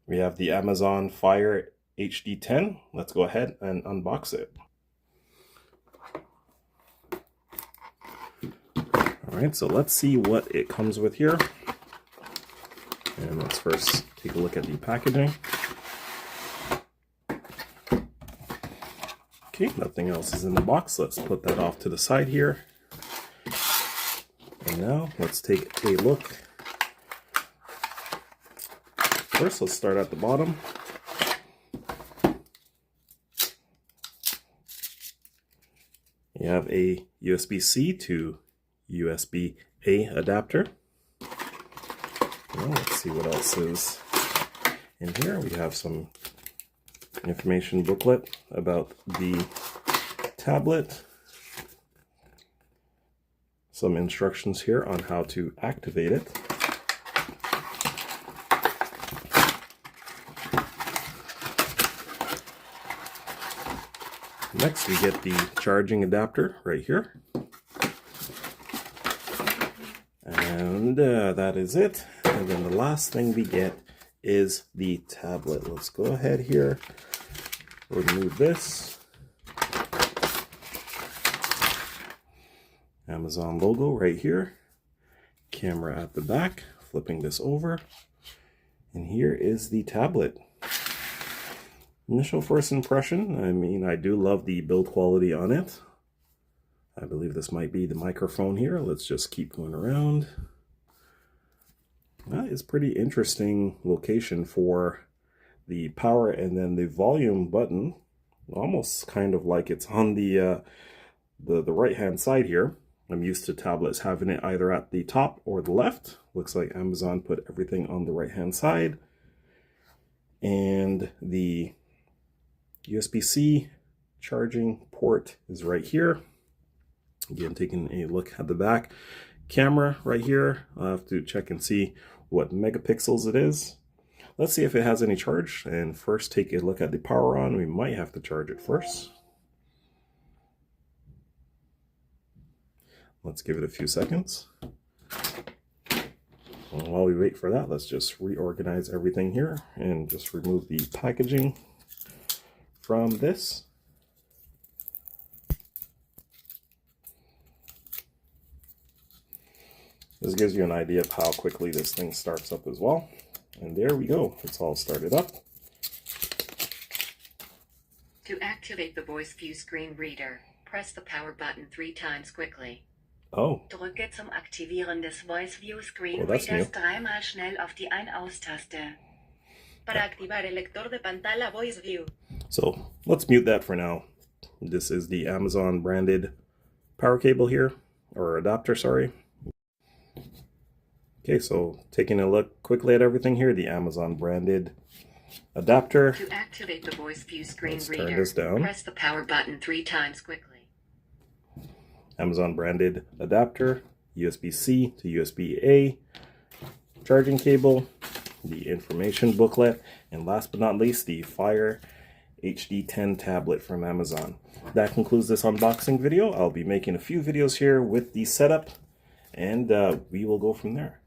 We have the Amazon Fire HD10. Let's go ahead and unbox it. Alright, so let's see what it comes with here. And let's first take a look at the packaging. Okay, nothing else is in the box. Let's put that off to the side here. And now let's take a look. First, let's start at the bottom. You have a USB-C to USB-A adapter. Well, let's see what else is in here. We have some information booklet about the tablet. Some instructions here on how to activate it. Next, we get the charging adapter right here. And that is it. And then the last thing we get is the tablet. Let's go ahead here, remove this. Amazon logo right here. Camera at the back. Flipping this over. And here is the tablet. Initial first impression, I mean, I do love the build quality on it. I believe this might be the microphone here. Let's just keep going around. That is pretty interesting location for the power, and then the volume button, almost kind of like it's on the right hand side here. I'm used to tablets having it either at the top or the left. Looks like Amazon put everything on the right hand side. And the USB-C charging port is right here. Again, taking a look at the back. Camera right here. I'll have to check and see what megapixels it is. Let's see if it has any charge. And first take a look at the power on. We might have to charge it first. Let's give it a few seconds. And while we wait for that, let's just reorganize everything here and just remove the packaging from this. This gives you an idea of how quickly this thing starts up as well. And there we go. It's all started up. To activate the voice view screen reader, press the power button 3 times quickly. Oh. Drücke zum Aktivieren des Voice View Screen Well, Readers dreimal schnell auf die Ein-Aus-Taste. Para activar el lector de pantalla Voice View. So let's mute that for now. This is the Amazon branded power cable here, or adapter, sorry. Okay, so taking a look quickly at everything here, the Amazon branded adapter. To activate the Voice View Screen Reader, turn this down. Press the power button 3 times quickly. Amazon branded adapter, USB-C to USB-A, charging cable, the information booklet, and last but not least, the Fire HD10 tablet from Amazon. That concludes this unboxing video. I'll be making a few videos here with the setup, and we will go from there.